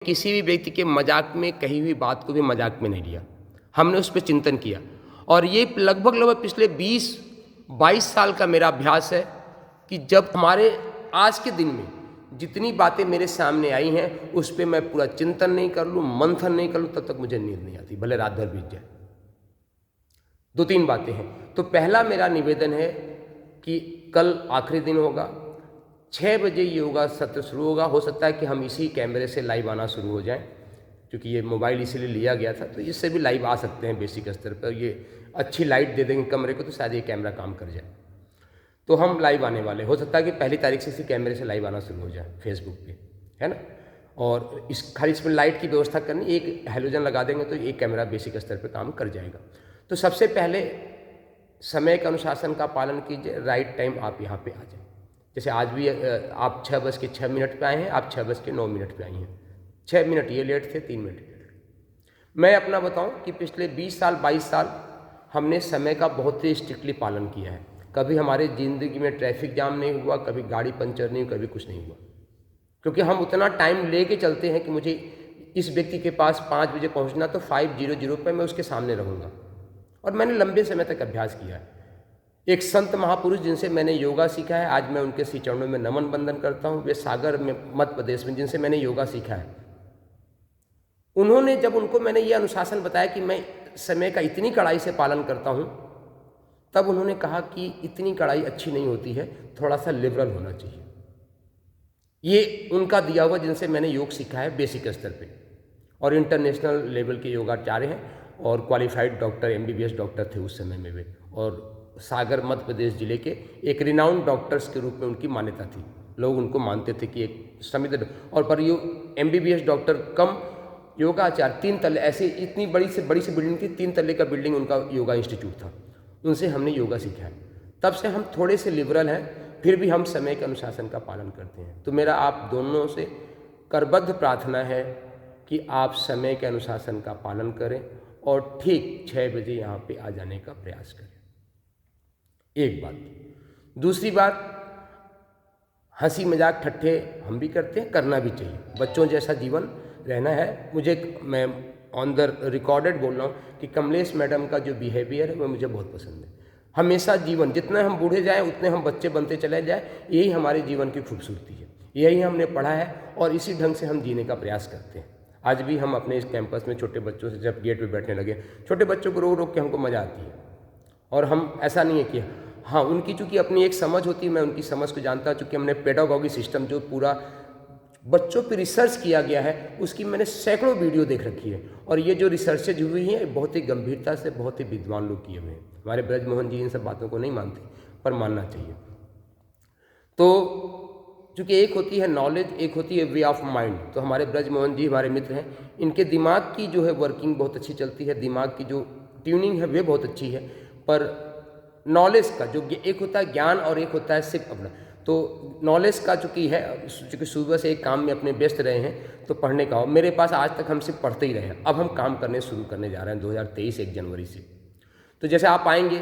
किसी भी व्यक्ति के मजाक में कही हुई बात को भी मजाक में नहीं लिया, हमने उस पर चिंतन किया। और ये लगभग पिछले 20-22 साल का मेरा अभ्यास है कि जब हमारे आज के दिन में जितनी बातें मेरे सामने आई हैं उस पर मैं पूरा चिंतन नहीं कर लूँ, मंथन नहीं कर लूँ, तब तक मुझे नींद नहीं आती, भले रात भर बीत जाए। 2-3 बातें हैं। तो पहला मेरा निवेदन है कि कल आखिरी दिन होगा, 6 बजे योगा सत्र शुरू होगा। हो सकता है कि हम इसी कैमरे से लाइव आना शुरू हो जाएं, क्योंकि ये मोबाइल इसीलिए लिया गया था, तो इससे भी लाइव आ सकते हैं बेसिक स्तर पर। ये अच्छी लाइट दे देंगे कमरे को तो शायद ये कैमरा काम कर जाए। तो हम लाइव आने वाले, हो सकता है कि 1 तारीख से इसी कैमरे से लाइव आना शुरू हो जाए फेसबुक पे, है ना। और खाली इसमें लाइट की व्यवस्था करनी, एक हेलोजन लगा देंगे तो एक कैमरा बेसिक स्तर पर काम कर जाएगा। तो सबसे पहले समय के अनुशासन का पालन कीजिए, राइट टाइम आप यहाँ पे आ जाए। जैसे आज भी आप 6:06 पे आए हैं, आप 6:09 पे आई हैं। 6 मिनट ये लेट थे, 3 मिनट लेट। मैं अपना बताऊं कि पिछले 20 साल 22 साल हमने समय का बहुत ही स्ट्रिक्टली पालन किया है। कभी हमारे ज़िंदगी में ट्रैफिक जाम नहीं हुआ, कभी गाड़ी पंचर नहीं हुई, कभी कुछ नहीं हुआ, क्योंकि हम उतना टाइम लेके चलते हैं कि मुझे इस व्यक्ति के पास 5 बजे पहुंचना, तो 5:00 पर मैं उसके सामने रहूँगा। और मैंने लंबे समय तक अभ्यास किया है। एक संत महापुरुष जिनसे मैंने योगा सीखा है, आज मैं उनके श्री चरणों में नमन बंदन करता हूँ, वे सागर में मध्य प्रदेश में, जिनसे मैंने योगा सीखा है। उन्होंने जब उनको मैंने ये अनुशासन बताया कि मैं समय का इतनी कड़ाई से पालन करता हूँ, तब उन्होंने कहा कि इतनी कड़ाई अच्छी नहीं होती है, थोड़ा सा लिबरल होना चाहिए। ये उनका दिया हुआ, जिनसे मैंने योग सीखा है बेसिक स्तर पे, और इंटरनेशनल लेवल के योगाचार्य हैं और क्वालिफाइड डॉक्टर, MBBS डॉक्टर थे उस समय में वे, और सागर मध्य प्रदेश जिले के एक रिनाउंड डॉक्टर्स के रूप में उनकी मान्यता थी। लोग उनको मानते थे कि एक समृद्ध, और पर MBBS डॉक्टर कम योगाचार्य, 3 तल्ले, ऐसे इतनी बड़ी से बिल्डिंग थी, 3 तल्ले का बिल्डिंग उनका योगा इंस्टीट्यूट था। उनसे हमने योगा सीखा है। तब से हम थोड़े से लिबरल हैं, फिर भी हम समय के अनुशासन का पालन करते हैं। तो मेरा आप दोनों से करबद्ध प्रार्थना है कि आप समय के अनुशासन का पालन करें और ठीक 6 बजे यहाँ पे आ जाने का प्रयास करें। एक बात। दूसरी बात, हंसी मजाक ठट्ठे हम भी करते हैं, करना भी चाहिए। बच्चों जैसा जीवन रहना है। मैं ऑन द रिकॉर्डेड बोल रहा हूँ कि कमलेश मैडम का जो बिहेवियर है वो मुझे बहुत पसंद है। हमेशा जीवन, जितना हम बूढ़े जाएं उतने हम बच्चे बनते चले जाएं, यही हमारे जीवन की खूबसूरती है। यही हमने पढ़ा है और इसी ढंग से हम जीने का प्रयास करते हैं। आज भी हम अपने इस कैंपस में छोटे बच्चों से जब गेट पे बैठने लगे, छोटे बच्चों को रोक रोक के हमको मज़ा आती है। और हम ऐसा नहीं है कि हाँ, उनकी चूँकि अपनी एक समझ होती है, मैं उनकी समझ को जानता हूँ। चूँकि हमने पेडागॉजी सिस्टम जो पूरा बच्चों पर रिसर्च किया गया है, उसकी मैंने सैकड़ों वीडियो देख रखी है। और ये जो रिसर्चेज हुई हैं बहुत ही गंभीरता से, बहुत ही विद्वान लोग किए हुए हैं। हमारे ब्रजमोहन जी इन सब बातों को नहीं मानते, पर मानना चाहिए। तो चूँकि एक होती है नॉलेज, एक होती है वे ऑफ माइंड। तो हमारे ब्रजमोहन जी हमारे मित्र हैं, इनके दिमाग की जो है वर्किंग बहुत अच्छी चलती है, दिमाग की जो ट्यूनिंग है वे बहुत अच्छी है। पर नॉलेज का जो एक होता है ज्ञान और एक होता है सिर्फ अपना, तो नॉलेज का चूँकि है, चूँकि सुबह से एक काम में अपने व्यस्त रहे हैं, तो पढ़ने का हो। मेरे पास आज तक हम सिर्फ पढ़ते ही रहे हैं। अब हम काम करने शुरू करने जा रहे हैं 2023 1 जनवरी से। तो जैसे आप आएंगे,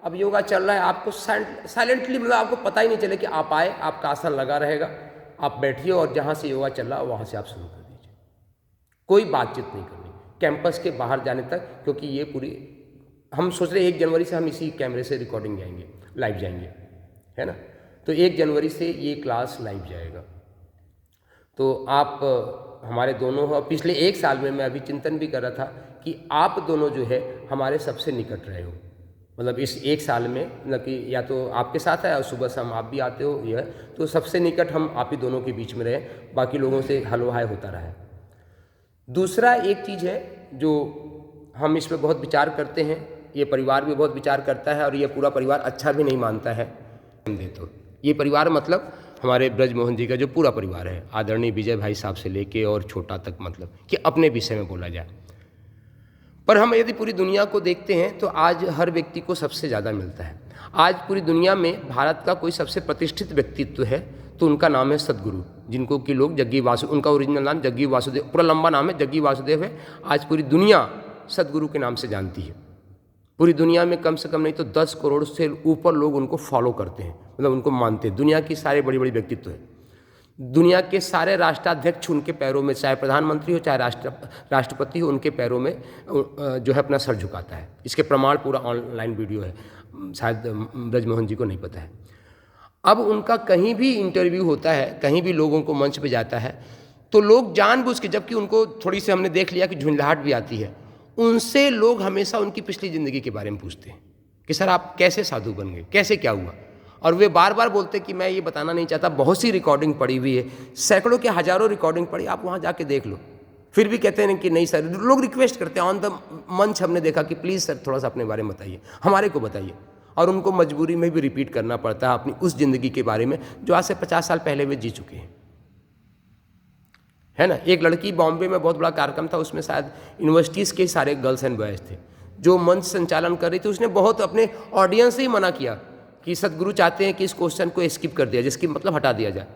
अब योगा चल रहा है, आपको साइलेंटली, मतलब आपको पता ही नहीं चले कि आप आए, आपका आसन लगा रहेगा, आप बैठिए और जहाँ से योगा चल रहा है वहाँ से आप शुरू कर दीजिए। कोई बातचीत नहीं करनी कैंपस के बाहर जाने तक, क्योंकि ये पूरी हम सोच रहे 1 जनवरी से हम इसी कैमरे से रिकॉर्डिंग जाएंगे, लाइव जाएंगे, है ना। तो 1 जनवरी से ये क्लास लाइव जाएगा। तो आप हमारे दोनों हो। पिछले 1 साल में मैं अभी चिंतन भी कर रहा था कि आप दोनों जो है हमारे सबसे निकट रहे हो। मतलब इस 1 साल में, मतलब कि या तो आपके साथ है और सुबह शाम आप भी आते हो, यह तो सबसे निकट हम आप ही दोनों के बीच में रहे, बाकी लोगों से हलो हाय होता रहा है। दूसरा एक चीज़ है जो हम इस पर बहुत विचार करते हैं, ये परिवार भी बहुत विचार करता है और ये पूरा परिवार अच्छा भी नहीं मानता है। तो ये परिवार मतलब हमारे ब्रजमोहन जी का जो पूरा परिवार है, आदरणीय विजय भाई साहब से लेके और छोटा तक, मतलब कि अपने विषय में बोला जाए। पर हम यदि पूरी दुनिया को देखते हैं तो आज हर व्यक्ति को सबसे ज़्यादा मिलता है। आज पूरी दुनिया में भारत का कोई सबसे प्रतिष्ठित व्यक्तित्व है तो उनका नाम है सद्गुरु, जिनको कि लोग जग्गी वासु, उनका ओरिजिनल नाम जग्गी वासुदेव, पूरा लंबा नाम है जग्गी वासुदेव है। आज पूरी दुनिया सद्गुरु के नाम से जानती है। पूरी दुनिया में कम से कम नहीं तो 10 करोड़ से ऊपर लोग उनको फॉलो करते हैं, मतलब उनको मानते हैं। दुनिया की सारे बड़ी बड़ी व्यक्तित्व हैं। दुनिया के सारे राष्ट्राध्यक्ष उनके पैरों में, चाहे प्रधानमंत्री हो चाहे राष्ट्रपति हो, उनके पैरों में जो है अपना सर झुकाता है। इसके प्रमाण पूरा ऑनलाइन वीडियो है, शायद ब्रजमोहन जी को नहीं पता है। अब उनका कहीं भी इंटरव्यू होता है, कहीं भी लोगों को मंच पे जाता है, तो लोग जानबूझ के, जबकि उनको थोड़ी सी हमने देख लिया कि झुंझलाहट भी आती है, उनसे लोग हमेशा उनकी पिछली ज़िंदगी के बारे में पूछते हैं कि सर आप कैसे साधु बन गए, कैसे क्या हुआ। और वे बार बार बोलते कि मैं ये बताना नहीं चाहता, बहुत सी रिकॉर्डिंग पड़ी हुई है, सैकड़ों के हज़ारों रिकॉर्डिंग पड़ी, आप वहाँ जाके देख लो। फिर भी कहते हैं कि नहीं सर, लोग रिक्वेस्ट करते हैं ऑन द मंच, हमने देखा कि प्लीज़ सर थोड़ा सा अपने बारे में बताइए, हमारे को बताइए। और उनको मजबूरी में भी रिपीट करना पड़ता है अपनी उस ज़िंदगी के बारे में जो आज से 50 साल पहले वे जी चुके हैं, है ना। एक लड़की, बॉम्बे में बहुत बड़ा कार्यक्रम था, उसमें शायद यूनिवर्सिटीज़ के सारे गर्ल्स एंड बॉयज़ थे, जो मंच संचालन कर रही थी। उसने बहुत अपने ऑडियंस से ही मना किया कि सदगुरु चाहते हैं कि इस क्वेश्चन को स्किप कर दिया, जिसकी मतलब हटा दिया जाए,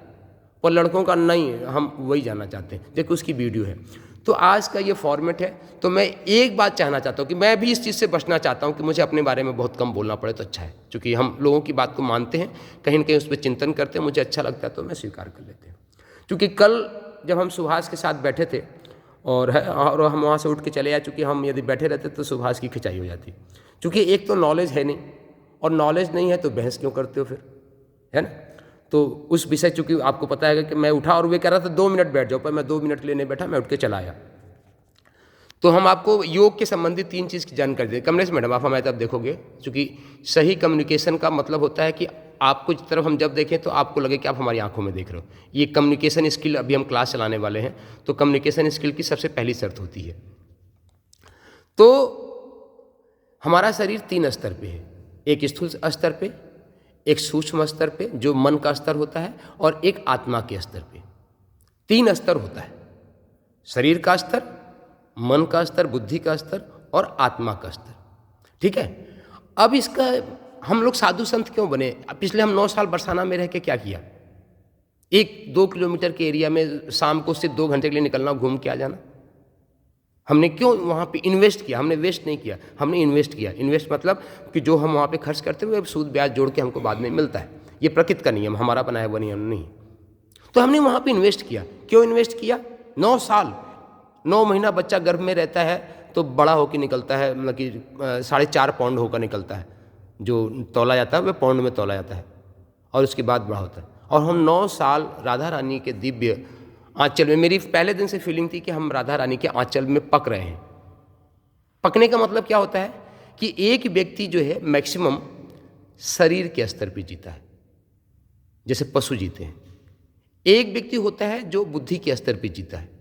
पर लड़कों का नहीं, हम वही जानना चाहते हैं। देखो उसकी वीडियो है। तो आज का ये फॉर्मेट है। तो मैं एक बात कहना चाहता हूँ कि मैं भी इस चीज़ से बचना चाहता हूँ कि मुझे अपने बारे में बहुत कम बोलना पड़े तो अच्छा है, क्योंकि हम लोगों की बात को मानते हैं, कहीं ना कहीं उस पर चिंतन करते हैं, मुझे अच्छा लगता है तो मैं स्वीकार कर लेते हैं। क्योंकि कल जब हम सुभाष के साथ बैठे थे और हम वहाँ से उठ के चले आए, चूँकि हम यदि बैठे रहते तो सुभाष की खिंचाई हो जाती, क्योंकि एक तो नॉलेज है नहीं, और नॉलेज नहीं है तो बहस क्यों करते हो फिर, है ना। तो उस विषय, चूँकि आपको पता है कि मैं उठा और वे कह रहा था 2 मिनट बैठ जाओ, पर मैं 2 मिनट के लिए नहीं बैठा, मैं उठ के चला आया। तो हम आपको योग के संबंधित 3 चीज़ की जानकारी दें। कमलेश मैडम आप हमारे तरफ देखोगे, क्योंकि सही कम्युनिकेशन का मतलब होता है कि आपको जिस तरफ हम जब देखें तो आपको लगे कि आप हमारी आंखों में देख रहे हो। ये कम्युनिकेशन स्किल अभी हम क्लास चलाने वाले हैं, तो कम्युनिकेशन स्किल की सबसे पहली शर्त होती है। तो हमारा शरीर 3 स्तर पे है, एक स्थूल स्तर पे, एक सूक्ष्म स्तर पे जो मन का स्तर होता है, और एक आत्मा के स्तर पे। 3 स्तर होता है, शरीर का स्तर, मन का स्तर, बुद्धि का स्तर और आत्मा का स्तर, ठीक है। अब इसका हम लोग साधु संत क्यों बने? पिछले हम 9 साल बरसाना में रह के क्या किया? 1-2 किलोमीटर के एरिया में शाम को सिर्फ 2 घंटे के लिए निकलना, घूम के आ जाना। हमने क्यों वहाँ पे इन्वेस्ट किया? हमने वेस्ट नहीं किया, हमने इन्वेस्ट किया। इन्वेस्ट मतलब कि जो हम वहाँ पे खर्च करते हुए सूद ब्याज जोड़ के हमको बाद में मिलता है। ये प्रकृति का नियम, हमारा बनाया हुआ नियम नहीं। तो हमने वहाँ पे इन्वेस्ट किया। क्यों इन्वेस्ट किया? 9 साल, 9 महीना बच्चा गर्भ में रहता है तो बड़ा होकर निकलता है, मतलब कि 4.5 पाउंड होकर निकलता है, जो तौला जाता है वह पाउंड में तौला जाता है, और उसके बाद बड़ा होता है। और हम 9 साल राधा रानी के दिव्य आंचल में, मेरी पहले दिन से फीलिंग थी कि हम राधा रानी के आंचल में पक रहे हैं। पकने का मतलब क्या होता है कि एक व्यक्ति जो है मैक्सिमम शरीर के स्तर पर जीता है, जैसे पशु जीते हैं। एक व्यक्ति होता है जो बुद्धि के स्तर पर जीता है,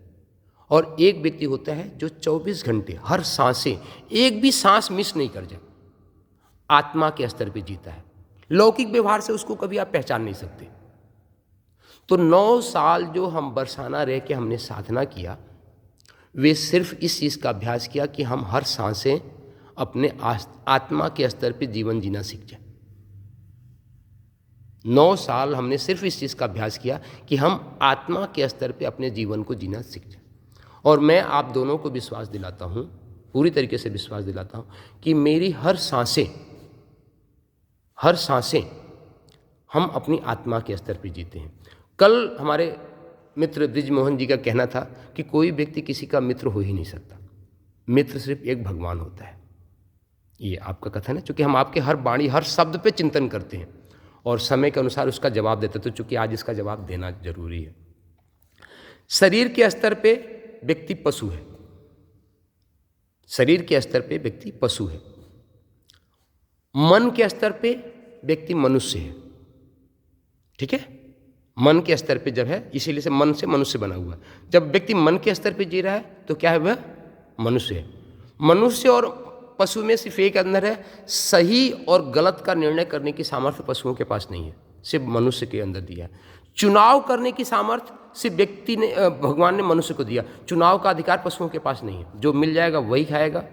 और एक व्यक्ति होता है जो 24 घंटे हर सांसें, एक भी सांस मिस नहीं कर जाए, आत्मा के स्तर पर जीता है। लौकिक व्यवहार से उसको कभी आप पहचान नहीं सकते। तो 9 साल जो हम बरसाना रह के हमने साधना किया, वे सिर्फ इस चीज़ का अभ्यास किया कि हम हर सांसें अपने आत्मा के स्तर पर जीवन जीना सीख जाए। 9 साल हमने सिर्फ इस चीज़ का अभ्यास किया कि हम आत्मा के स्तर पे अपने जीवन को जीना सीख जाए। और मैं आप दोनों को विश्वास दिलाता हूँ, पूरी तरीके से विश्वास दिलाता हूँ कि मेरी हर सांसें हम अपनी आत्मा के स्तर पे जीते हैं। कल हमारे मित्र ब्रिजमोहन जी का कहना था कि कोई व्यक्ति किसी का मित्र हो ही नहीं सकता, मित्र सिर्फ एक भगवान होता है। ये आपका कथन है, चूँकि हम आपके हर वाणी, हर शब्द पे चिंतन करते हैं और समय के अनुसार उसका जवाब देते, तो चूँकि आज इसका जवाब देना जरूरी है। शरीर के स्तर पे व्यक्ति पशु है, शरीर के स्तर पे व्यक्ति पशु है। मन के स्तर पे व्यक्ति मनुष्य है, ठीक है। मन के स्तर पे जब है, इसीलिए से मन से मनुष्य बना हुआ है। जब व्यक्ति मन के स्तर पे जी रहा है तो क्या है? वह मनुष्य है। मनुष्य और पशु में सिर्फ एक अंतर है, सही और गलत का निर्णय करने की सामर्थ्य पशुओं के पास नहीं है, सिर्फ मनुष्य के अंदर दिया है। चुनाव करने की सामर्थ्य सिर्फ व्यक्ति ने, भगवान ने मनुष्य को दिया। चुनाव का अधिकार पशुओं के पास नहीं है। जो मिल जाएगा वही खाएगा,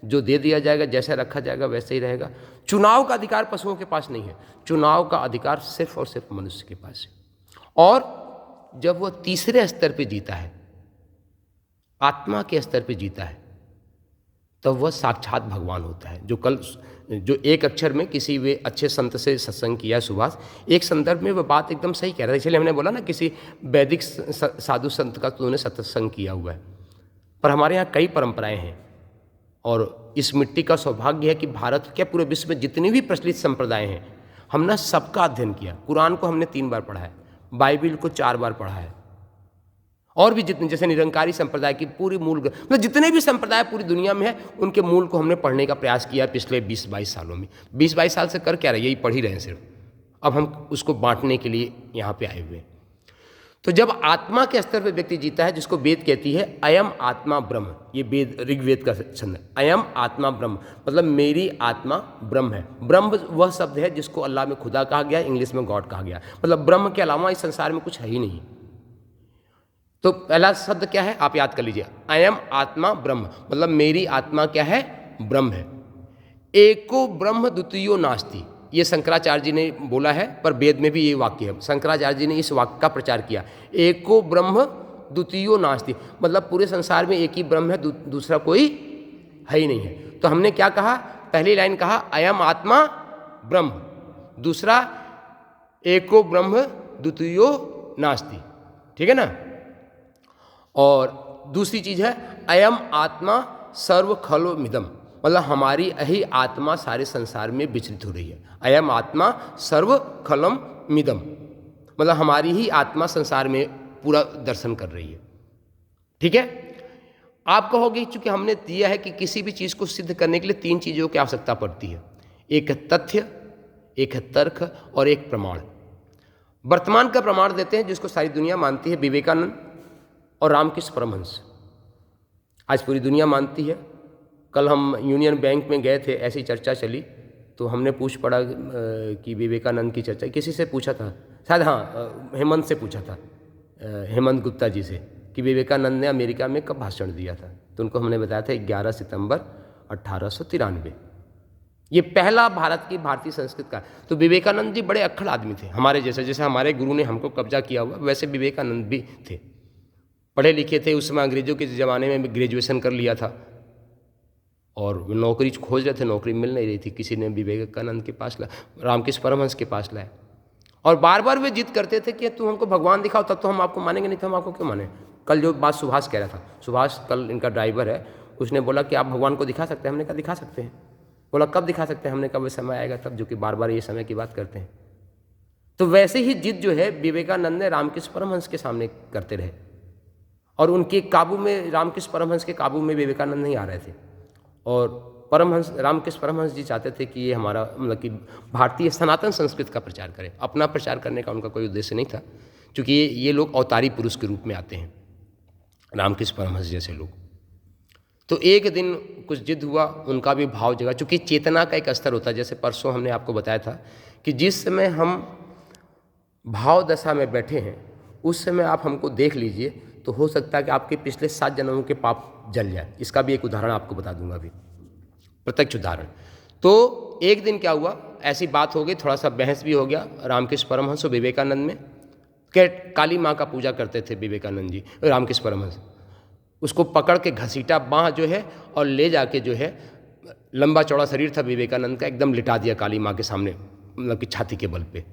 जो दे दिया जाएगा, जैसा रखा जाएगा वैसे ही रहेगा। चुनाव का अधिकार पशुओं के पास नहीं है, चुनाव का अधिकार सिर्फ और सिर्फ मनुष्य के पास है। और जब वह तीसरे स्तर पे जीता है, आत्मा के स्तर पे जीता है, तो वह साक्षात भगवान होता है। जो एक अक्षर में किसी वे अच्छे संत से सत्संग किया सुभाष, एक संदर्भ में वह बात एकदम सही कह रहा है। इसलिए हमने बोला ना किसी वैदिक साधु संत का तो उन्होंने सत्संग किया हुआ है, पर हमारे यहाँ कई परंपराएं हैं और इस मिट्टी का सौभाग्य है कि भारत के पूरे विश्व में जितनी भी प्रचलित संप्रदाय हैं हमने सबका अध्ययन किया। कुरान को हमने 3 बार पढ़ा है, बाइबिल को 4 बार पढ़ा है, और भी जितने जैसे निरंकारी संप्रदाय की पूरी मूल मतलब जितने भी संप्रदाय पूरी दुनिया में है उनके मूल को हमने पढ़ने का प्रयास किया पिछले 20-22 सालों में। 20-22 साल से कर क्या रहे, यही पढ़ ही रहे हैं सिर्फ। अब हम उसको बांटने के लिए यहाँ पे आए हुए हैं। तो जब आत्मा के स्तर पर व्यक्ति जीता है, जिसको वेद कहती है अयम आत्मा ब्रह्म, ये वेद ऋग्वेद का छंद है, अयम आत्मा ब्रह्म मतलब मेरी आत्मा ब्रह्म है। ब्रह्म वह शब्द है जिसको अल्लाह में खुदा कहा गया, इंग्लिश में गॉड कहा गया, मतलब ब्रह्म के अलावा इस संसार में कुछ है ही नहीं। तो पहला शब्द क्या है आप याद कर लीजिए, अयम आत्मा ब्रह्म मतलब मेरी आत्मा क्या है, ब्रह्म है। एको ब्रह्म द्वितीयो नास्ति, ये शंकराचार्य जी ने बोला है, पर वेद में भी ये वाक्य है। शंकराचार्य जी ने इस वाक्य का प्रचार किया, एको ब्रह्म द्वितीयो नास्ति मतलब पूरे संसार में एक ही ब्रह्म है, दूसरा कोई है ही नहीं है। तो हमने क्या कहा, पहली लाइन कहा अयम आत्मा ब्रह्म, दूसरा एको ब्रह्म द्वितीयो नास्ति, ठीक है ना। और दूसरी चीज है अयम आत्मा सर्व खलो मिदम मतलब हमारी यही आत्मा सारे संसार में विचरित हो रही है। अयम आत्मा सर्व खलम मिदम मतलब हमारी ही आत्मा संसार में पूरा दर्शन कर रही है, ठीक है। आप कहोगे चूंकि हमने दिया है कि किसी भी चीज़ को सिद्ध करने के लिए 3 चीज़ों की आवश्यकता पड़ती है, एक है तथ्य, एक है तर्क और एक प्रमाण। वर्तमान का प्रमाण देते हैं जिसको सारी दुनिया मानती है, विवेकानंद और रामकृष्ण परमहंस। आज पूरी दुनिया मानती है। कल हम यूनियन बैंक में गए थे, ऐसी चर्चा चली तो हमने पूछ पड़ा कि विवेकानंद की चर्चा, किसी से पूछा था शायद, हाँ हेमंत से पूछा था, हेमंत गुप्ता जी से, कि विवेकानंद ने अमेरिका में कब भाषण दिया था। तो उनको हमने बताया था 11 सितंबर 1893। ये पहला भारत की भारतीय संस्कृत का। तो विवेकानंद जी बड़े अक्खड़ आदमी थे, हमारे जैसे, जैसे हमारे गुरु ने हमको कब्जा किया हुआ वैसे विवेकानंद भी थे। पढ़े लिखे थे, उस समय अंग्रेजों के ज़माने में ग्रेजुएशन कर लिया था और नौकरी खोज रहे थे, नौकरी मिल नहीं रही थी। किसी ने विवेकानंद के पास लाया, रामकृष्ण परमहंस के पास लाया और बार बार वे जिद करते थे कि तुम हमको भगवान दिखाओ तब तो हम आपको मानेंगे, नहीं तो हम आपको क्यों माने। कल जो बात सुभाष कह रहा था, सुभाष कल इनका ड्राइवर है, उसने बोला कि आप भगवान को दिखा सकते हैं। हमने कहा दिखा सकते हैं। बोला कब दिखा सकते हैं, हमने कहा वो समय आएगा तब, जो कि बार बार ये समय की बात करते हैं। तो वैसे ही जिद जो है विवेकानंद ने रामकृष्ण परमहंस के सामने करते रहे और उनके काबू में, रामकृष्ण परमहंस के काबू में विवेकानंद नहीं आ रहे थे। और परमहंस, रामकृष्ण परमहंस जी चाहते थे कि ये हमारा मतलब कि भारतीय सनातन संस्कृत का प्रचार करें। अपना प्रचार करने का उनका कोई उद्देश्य नहीं था, क्योंकि ये लोग अवतारी पुरुष के रूप में आते हैं, रामकृष्ण परमहंस जैसे लोग। तो एक दिन कुछ जिद हुआ, उनका भी भाव जगा, चूँकि चेतना का एक स्तर होता है। जैसे परसों हमने आपको बताया था कि जिस समय हम भाव दशा में बैठे हैं उस समय आप हमको देख लीजिए तो हो सकता है कि आपके पिछले 7 जन्मों के पाप जल जाए। इसका भी एक उदाहरण आपको बता दूंगा अभी, प्रत्यक्ष उदाहरण। तो एक दिन क्या हुआ, ऐसी बात हो गई, थोड़ा सा बहस भी हो गया रामकृष्ण परमहंस और विवेकानंद में। काली माँ का पूजा करते थे विवेकानंद जी, रामकृष्ण परमहंस। उसको पकड़ के घसीटा बाँह जो है और ले जाके जो है, लंबा चौड़ा शरीर था विवेकानंद का, एकदम लिटा दिया काली माँ के सामने, मतलब कि छाती के बल पे,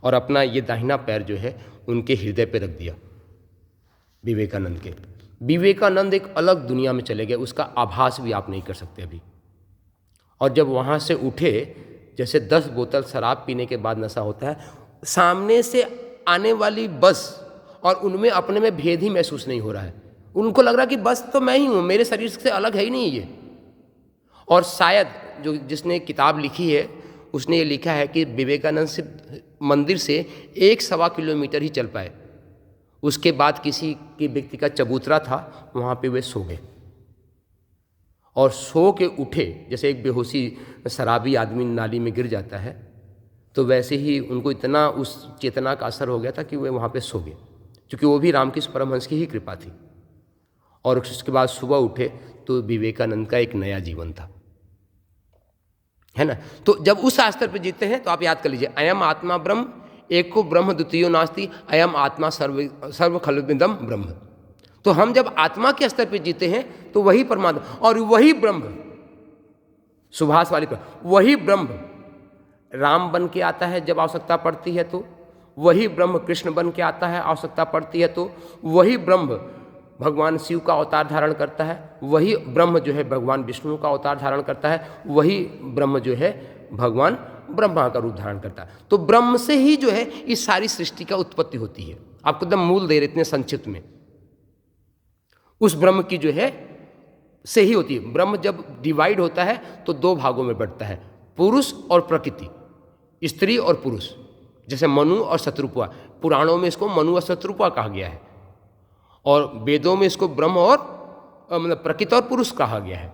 और अपना ये दाहिना पैर जो है उनके हृदय पे रख दिया विवेकानंद के। विवेकानंद एक अलग दुनिया में चले गए, उसका आभास भी आप नहीं कर सकते अभी। और जब वहाँ से उठे, जैसे 10 बोतल शराब पीने के बाद नशा होता है, सामने से आने वाली बस और उनमें अपने में भेद ही महसूस नहीं हो रहा है। उनको लग रहा कि बस तो मैं ही हूँ, मेरे शरीर से अलग है ही नहीं ये। और शायद जो जिसने किताब लिखी है उसने ये लिखा है कि विवेकानंद से मंदिर से 1-1.25 किलोमीटर ही चल पाए, उसके बाद किसी के व्यक्ति का चबूतरा था, वहाँ पे वे सो गए। और सो के उठे, जैसे एक बेहोशी शराबी आदमी नाली में गिर जाता है, तो वैसे ही उनको इतना उस चेतना का असर हो गया था कि वे वहाँ पे सो गए, क्योंकि वो भी रामकृष्ण परमहंस की ही कृपा थी। और उसके बाद सुबह उठे तो विवेकानंद का एक नया जीवन था, है ना। तो जब उस स्तर पर जीते हैं तो आप याद कर लीजिए, अयम आत्मा ब्रह्म, एको ब्रह्म द्वितीयो नास्ति, अयम आत्मा सर्व खलविदम ब्रह्म। तो हम जब आत्मा के स्तर पर जीते हैं तो वही परमात्मा और वही ब्रह्म सुभाष वाली पर वही ब्रह्म राम बन के आता है जब आवश्यकता पड़ती है, तो वही ब्रह्म कृष्ण बन के आता है आवश्यकता पड़ती है, तो वही ब्रह्म भगवान शिव का अवतार धारण करता है, वही ब्रह्म जो है भगवान विष्णु का अवतार धारण करता है, वही ब्रह्म जो है भगवान ब्रह्मा का रूप धारण करता है। तो ब्रह्म से ही जो है इस सारी सृष्टि का उत्पत्ति होती है। आपको एकदम मूल दे रहे इतने संक्षिप्त में, उस ब्रह्म की जो है से ही होती है। ब्रह्म जब डिवाइड होता है तो दो भागों में बढ़ता है, पुरुष और प्रकृति, स्त्री और पुरुष। जैसे मनु और शत्रुपा, पुराणों में इसको मनु और शत्रुपा कहा गया है, और वेदों में इसको ब्रह्म और मतलब प्रकृति और पुरुष कहा गया है।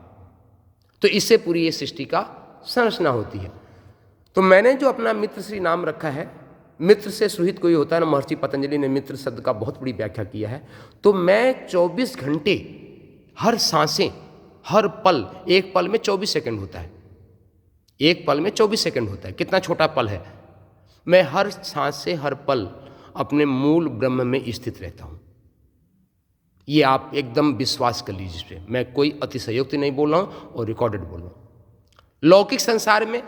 तो इससे पूरी ये सृष्टि का संरचना होती है। तो मैंने जो अपना मित्र श्री नाम रखा है, मित्र से सुहित कोई होता है ना, महर्षि पतंजलि ने मित्र शब्द का बहुत बड़ी व्याख्या किया है। तो मैं 24 घंटे, हर सांसें, हर पल, एक पल में 24 सेकंड होता है, एक पल में 24 सेकंड होता है, कितना छोटा पल है। मैं हर सांस से, हर पल अपने मूल ब्रह्म में स्थित रहता हूँ। ये आप एकदम विश्वास कर लीजिए इस पर, मैं कोई अतिशयोक्ति नहीं बोल रहा हूँ और रिकॉर्डेड बोल रहा हूँ। लौकिक संसार में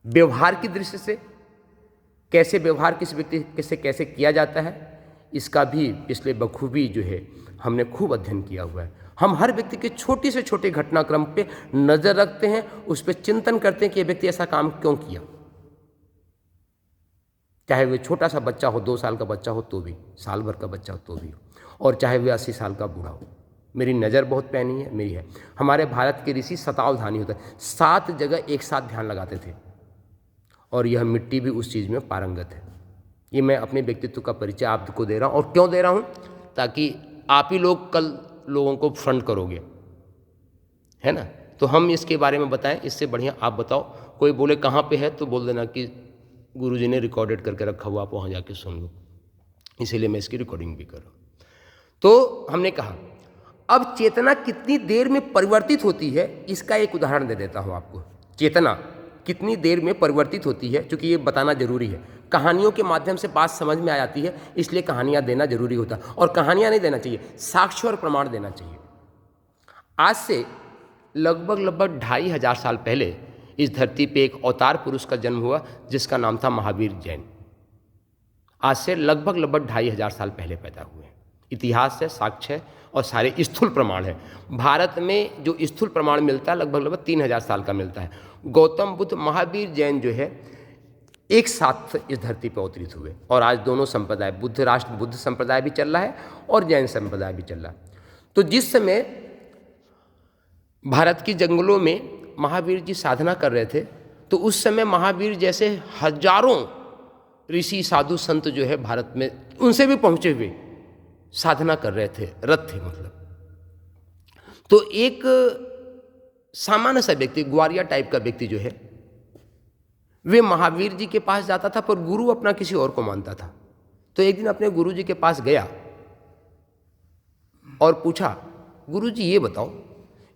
व्यवहार की दृष्टि से कैसे व्यवहार किस व्यक्ति से कैसे किया जाता है, इसका भी पिछले बखूबी जो है हमने खूब अध्ययन किया हुआ है। हम हर व्यक्ति के छोटे से छोटे घटनाक्रम पे नज़र रखते हैं, उस पर चिंतन करते हैं कि ये व्यक्ति ऐसा काम क्यों किया। चाहे वह छोटा सा बच्चा हो, 2 साल का बच्चा हो तो भी, साल भर का बच्चा हो तो भी, और चाहे वह 80 साल का बूढ़ा हो। मेरी नज़र बहुत पैनी है, मेरी है। हमारे भारत के ऋषि शतावधानी होते हैं, 7 जगह एक साथ ध्यान लगाते थे, और यह मिट्टी भी उस चीज़ में पारंगत है। ये मैं अपने व्यक्तित्व का परिचय आपको दे रहा हूँ। और क्यों दे रहा हूँ? ताकि आप ही लोग कल लोगों को फ्रंट करोगे, है ना। तो हम इसके बारे में बताएं, इससे बढ़िया आप बताओ। कोई बोले कहाँ पे है तो बोल देना कि गुरुजी ने रिकॉर्डेड करके रखा हुआ, आप वहाँ जाके सुन लो। इसीलिए मैं इसकी रिकॉर्डिंग भी कर रहा हूँ। तो हमने कहा अब चेतना कितनी देर में परिवर्तित होती है, इसका एक उदाहरण दे देता हूँ आपको। चेतना कितनी देर में परिवर्तित होती है, क्योंकि ये बताना जरूरी है। कहानियों के माध्यम से बात समझ में आ जाती है, इसलिए कहानियाँ देना जरूरी होता है। और कहानियाँ नहीं देना चाहिए, साक्ष्य और प्रमाण देना चाहिए। आज से लगभग 2500 साल पहले इस धरती पे एक अवतार पुरुष का जन्म हुआ, जिसका नाम था महावीर जैन। आज से लगभग 2500 साल पहले पैदा हुए। इतिहास है, साक्ष्य है और सारे स्थूल प्रमाण है। भारत में जो स्थूल प्रमाण मिलता है लगभग 3000 साल का मिलता है। गौतम बुद्ध, महावीर जैन जो है एक साथ इस धरती पर अवतरित हुए, और आज दोनों संप्रदाय, बुद्ध राष्ट्र बुद्ध संप्रदाय भी चल रहा है और जैन संप्रदाय भी चल रहा है। तो जिस समय भारत की जंगलों में महावीर जी साधना कर रहे थे, तो उस समय महावीर जैसे हजारों ऋषि साधु संत जो है भारत में, उनसे भी पहुँचे हुए साधना कर रहे थे, रथ थे मतलब। तो एक सामान्य सा व्यक्ति, ग्वारिया टाइप का व्यक्ति जो है, वे महावीर जी के पास जाता था, पर गुरु अपना किसी और को मानता था। तो एक दिन अपने गुरु जी के पास गया और पूछा, गुरु जी ये बताओ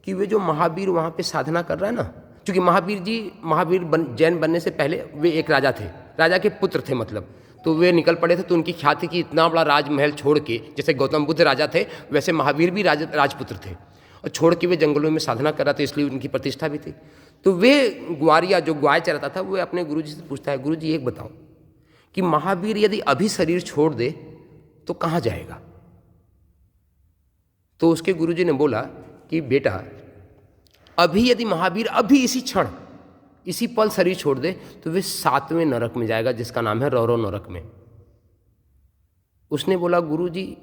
कि वे जो महावीर वहाँ पे साधना कर रहा है ना, क्योंकि महावीर जी जैन बनने से पहले वे एक राजा थे, राजा के पुत्र थे मतलब। तो वे निकल पड़े थे, तो उनकी ख्याति कि इतना बड़ा राजमहल छोड़ के, जैसे गौतम बुद्ध राजा थे वैसे महावीर भी राजपुत्र थे, और छोड़ के वे जंगलों में साधना कर रहा था, इसलिए उनकी प्रतिष्ठा भी थी। तो वे ग्वारिया जो गाय चराता था, वो अपने गुरुजी से पूछता है, गुरुजी एक बताओ कि महावीर यदि अभी शरीर छोड़ दे तो कहाँ जाएगा। तो उसके गुरुजी ने बोला कि बेटा, अभी यदि महावीर अभी इसी क्षण इसी पल शरीर छोड़ दे तो वे 7वें नरक में जाएगा, जिसका नाम है रौरव नरक में। उसने बोला, गुरुजी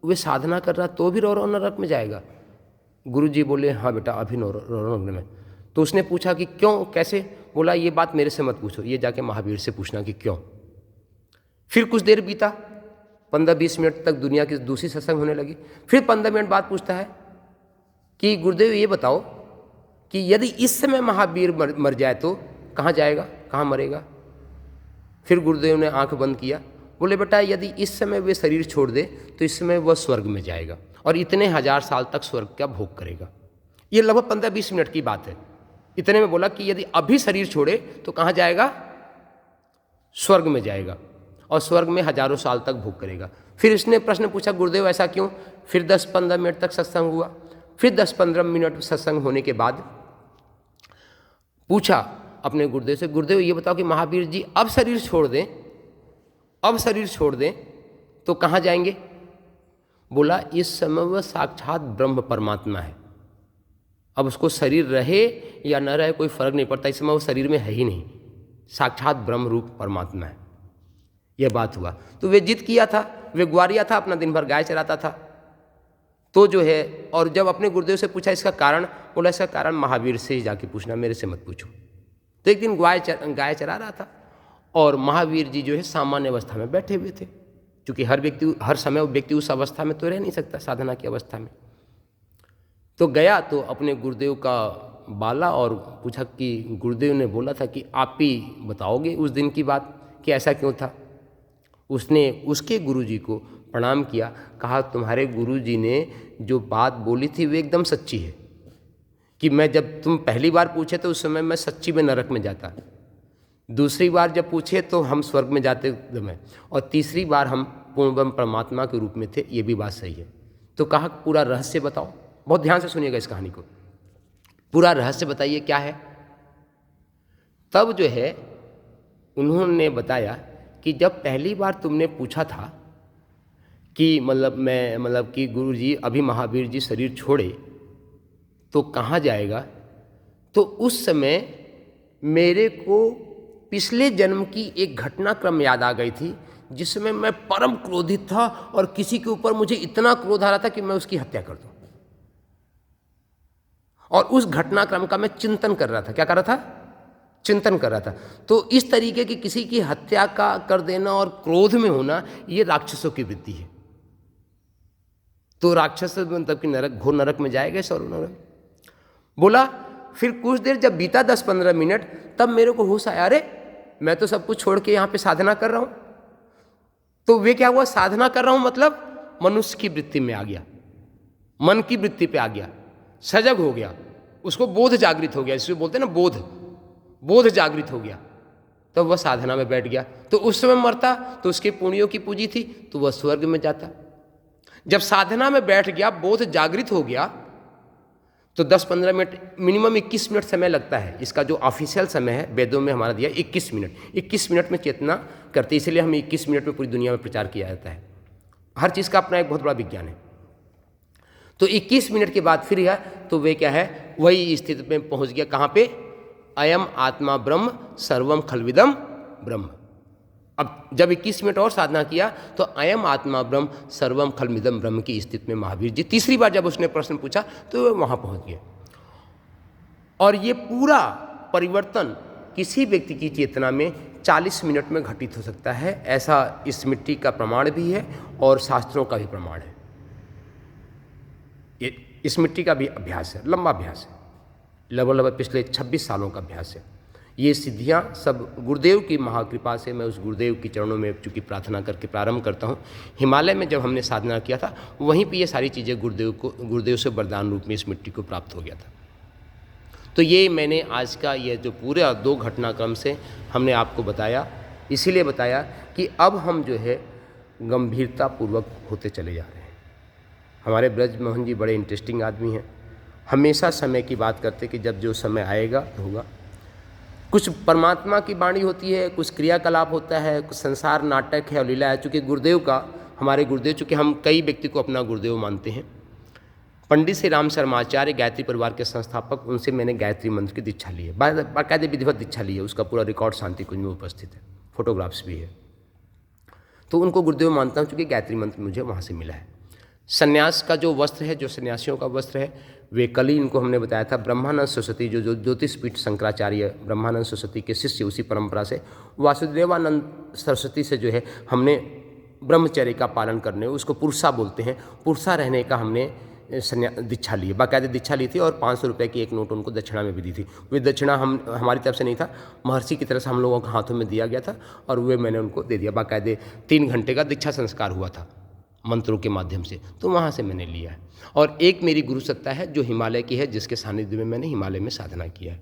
वे साधना कर रहा तो भी रौरव नरक में जाएगा। गुरुजी बोले, हाँ बेटा अभी रौरव नरक में। तो उसने पूछा कि क्यों, कैसे? बोला, ये बात मेरे से मत पूछो, ये जाके महावीर से पूछना कि क्यों। फिर कुछ देर बीता, 15-20 मिनट तक दुनिया की दूसरी सत्संग होने लगी। फिर 15 मिनट बाद पूछता है कि गुरुदेव ये बताओ कि यदि इस समय महावीर मर जाए तो कहाँ जाएगा, कहाँ मरेगा। फिर गुरुदेव ने आंख बंद किया, बोले बेटा यदि इस समय वे शरीर छोड़ दे तो इस समय वह स्वर्ग में जाएगा, और इतने 1000 साल तक स्वर्ग का भोग करेगा। ये लगभग 15-20 मिनट की बात है। इतने में बोला कि यदि अभी शरीर छोड़े तो कहाँ जाएगा, स्वर्ग में जाएगा, और स्वर्ग में हजारों साल तक भोग करेगा। फिर इसने प्रश्न पूछा, गुरुदेव ऐसा क्यों? फिर 10-15 मिनट तक सत्संग हुआ। फिर 10-15 मिनट सत्संग होने के बाद पूछा अपने गुरुदेव से, गुरुदेव ये बताओ कि महावीर जी अब शरीर छोड़ दें, अब शरीर छोड़ दें तो कहाँ जाएंगे? बोला इस समय वह साक्षात ब्रह्म परमात्मा है, अब उसको शरीर रहे या न रहे कोई फर्क नहीं पड़ता, इस समय वो शरीर में है ही नहीं, साक्षात ब्रह्म रूप परमात्मा है। यह बात हुआ। तो वे जिद किया था, वे ग्वारिया था, अपना दिन भर गाय चराता था। तो जो है, और जब अपने गुरुदेव से पूछा इसका कारण, बोला इसका कारण महावीर से ही जाके पूछना, मेरे से मत पूछो। तो एक दिन गाय चरा रहा था और महावीर जी जो है सामान्य अवस्था में बैठे हुए थे, क्योंकि हर समय वो व्यक्ति उस अवस्था में तो रह नहीं सकता, साधना की अवस्था में। तो गया तो अपने गुरुदेव का बाला और पूछा कि गुरुदेव ने बोला था कि आप ही बताओगे उस दिन की बात कि ऐसा क्यों था। उसने उसके गुरुजी को प्रणाम किया, कहा तुम्हारे गुरुजी ने जो बात बोली थी वो एकदम सच्ची है, कि मैं जब तुम पहली बार पूछे तो उस समय मैं सच्ची में नरक में जाता, दूसरी बार जब पूछे तो हम स्वर्ग में जाते समय, और तीसरी बार हम पूर्ण परमात्मा के रूप में थे, ये भी बात सही है। तो कहा पूरा रहस्य बताओ, बहुत ध्यान से सुनिएगा इस कहानी को, पूरा रहस्य बताइए क्या है। तब जो है उन्होंने बताया कि जब पहली बार तुमने पूछा था कि मतलब कि गुरुजी अभी महावीर जी शरीर छोड़े तो कहाँ जाएगा, तो उस समय मेरे को पिछले जन्म की एक घटनाक्रम याद आ गई थी, जिसमें मैं परम क्रोधित था और किसी के ऊपर मुझे इतना क्रोध आ रहा था कि मैं उसकी हत्या कर दूं, और उस घटनाक्रम का मैं चिंतन कर रहा था। क्या कर रहा था? चिंतन कर रहा था। तो इस तरीके की किसी की हत्या का कर देना और क्रोध में होना, ये राक्षसों की वृत्ति है। तो राक्षस मतलब कि नरक, घोर नरक में जाएगा सौर नरक। बोला फिर कुछ देर जब बीता 10-15 मिनट, तब मेरे को होश आया, अरे मैं तो सब कुछ छोड़ के यहाँ पे साधना कर रहा हूँ। तो वे क्या हुआ, साधना कर रहा हूँ मतलब मनुष्य की वृत्ति में आ गया, मन की वृत्ति पे आ गया, सजग हो गया, उसको बोध जागृत हो गया, जिसको बोलते हैं ना बोध जागृत हो गया। तो वह साधना में बैठ गया। तो उस समय मरता तो उसके पुण्यों की पूंजी थी, तो वह स्वर्ग में जाता। जब साधना में बैठ गया, बोध जागृत हो गया, तो 10-15 मिनट, मिनिमम 21 मिनट समय लगता है। इसका जो ऑफिशियल समय है वेदों में हमारा दिया 21 मिनट। 21 मिनट में चेतना करते, इसीलिए हमें 21 मिनट में पूरी दुनिया में प्रचार किया जाता है। हर चीज़ का अपना एक बहुत बड़ा विज्ञान है। तो 21 मिनट के बाद फिर यह, तो वे क्या है, वही स्थिति में पहुंच गया। कहाँ पे? अयम आत्मा ब्रह्म सर्वम खलविदम ब्रह्म। अब जब 21 मिनट और साधना किया तो अयम आत्मा ब्रह्म सर्वम खलविदम ब्रह्म की स्थिति में महावीर जी तीसरी बार जब उसने प्रश्न पूछा तो वे वहाँ पहुँच गए। और ये पूरा परिवर्तन किसी व्यक्ति की चेतना में 40 मिनट में घटित हो सकता है, ऐसा इस मिट्टी का प्रमाण भी है और शास्त्रों का भी प्रमाण है। ये इस मिट्टी का भी अभ्यास है, लंबा अभ्यास है, लगभग पिछले 26 सालों का अभ्यास है। ये सिद्धियाँ सब गुरुदेव की महाकृपा से, मैं उस गुरुदेव की चरणों में चूँकि प्रार्थना करके प्रारंभ करता हूँ। हिमालय में जब हमने साधना किया था, वहीं पे ये सारी चीज़ें गुरुदेव से वरदान रूप में इस मिट्टी को प्राप्त हो गया था। तो ये मैंने आज का ये जो पूरे 2 घटनाक्रम से हमने आपको बताया, इसीलिए बताया कि अब हम जो है गंभीरतापूर्वक होते चले जा रहे हैं। हमारे ब्रजमोहन जी बड़े इंटरेस्टिंग आदमी हैं, हमेशा समय की बात करते कि जब जो समय आएगा तो होगा। कुछ परमात्मा की वाणी होती है, कुछ क्रियाकलाप होता है, कुछ संसार नाटक है और लीला है। चूँकि गुरुदेव का, हमारे गुरुदेव, चूँकि हम कई व्यक्ति को अपना गुरुदेव मानते हैं, पंडित श्री राम शर्माचार्य गायत्री परिवार के संस्थापक, उनसे मैंने गायत्री मंत्र की दीक्षा ली है, बाकायदे विधिवत दीक्षा ली है। उसका पूरा रिकॉर्ड शांति कुंज में उपस्थित है, फोटोग्राफ्स भी है। तो उनको गुरुदेव मानता हूँ, चूँकि गायत्री मंत्र मुझे वहाँ से मिला है। सन्यास का जो वस्त्र है, जो सन्यासियों का वस्त्र है, वे कल ही इनको हमने बताया था। ब्रह्मानंद सरस्वती जो ज्योतिषपीठ शंकराचार्य ब्रह्मानंद सरस्वती के शिष्य, उसी परंपरा से वासुदेवानंद सरस्वती से जो है हमने ब्रह्मचर्य का पालन करने, उसको पुरुषा बोलते हैं, पुरुषा रहने का हमने दीक्षा ली, बाकायदे दीक्षा ली थी। और 500 रुपये की एक नोट उनको दक्षिणा में भी दी थी। वे दक्षिणा हमारी तरफ से नहीं था, महर्षि की तरफ से हम लोगों के हाथों में दिया गया था, और वे मैंने उनको दे दिया। बाकायदे 3 घंटे का दीक्षा संस्कार हुआ था मंत्रों के माध्यम से, तो वहाँ से मैंने लिया है। और एक मेरी गुरु सत्ता है जो हिमालय की है, जिसके सानिध्य में मैंने हिमालय में साधना किया है।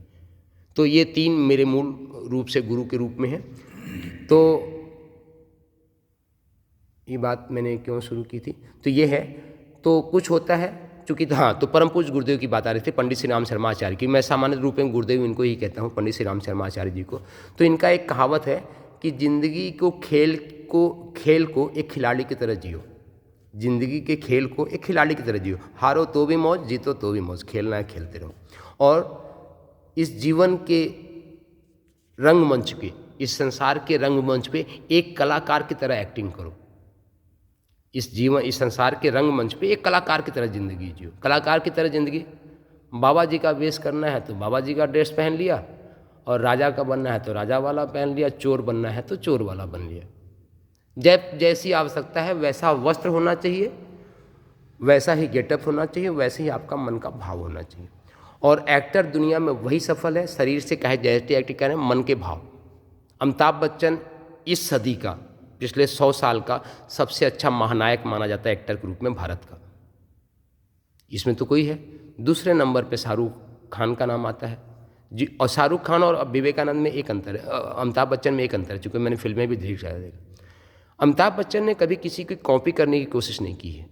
तो ये 3 मेरे मूल रूप से गुरु के रूप में हैं। तो ये बात मैंने क्यों शुरू की थी, तो ये है। तो कुछ होता है चूँकि हाँ, तो परम पूज्य गुरुदेव की बात आ रही थी, पंडित श्री राम शर्मा आचार्य की। मैं सामान्य रूप में गुरुदेव इनको ही कहता हूँ, पंडित श्री राम शर्मा आचार्य जी को। तो इनका एक कहावत है कि जिंदगी को खेल को एक खिलाड़ी की तरह जियो। जिंदगी के खेल को एक खिलाड़ी की तरह जियो, हारो तो भी मौज, जीतो तो भी मौज, खेलना है खेलते रहो। और इस जीवन के रंगमंच पे, इस संसार के रंगमंच पे एक कलाकार की तरह एक्टिंग करो। इस संसार के रंगमंच पे एक कलाकार की तरह जिंदगी जियो। कलाकार की तरह जिंदगी, बाबा जी का वेश करना है तो बाबा जी का ड्रेस पहन लिया, और राजा का बनना है तो राजा वाला पहन लिया, चोर बनना है तो चोर वाला बन लिया। जैसी आवश्यकता है वैसा वस्त्र होना चाहिए, वैसा ही गेटअप होना चाहिए, वैसे ही आपका मन का भाव होना चाहिए। और एक्टर दुनिया में वही सफल है, शरीर से कहे जैसे एक्टिंग करें, मन के भाव। अमिताभ बच्चन इस सदी का, पिछले 100 साल का सबसे अच्छा महानायक माना जाता है एक्टर के रूप में भारत का, इसमें तो कोई है। दूसरे नंबर पे शाहरुख खान का नाम आता है जी। और शाहरुख खान और विवेकानंद में एक अंतर है, अमिताभ बच्चन में एक अंतर है, चूँकि मैंने फिल्में भी देखी शायद। अमिताभ बच्चन ने कभी किसी की कॉपी करने की कोशिश नहीं की है,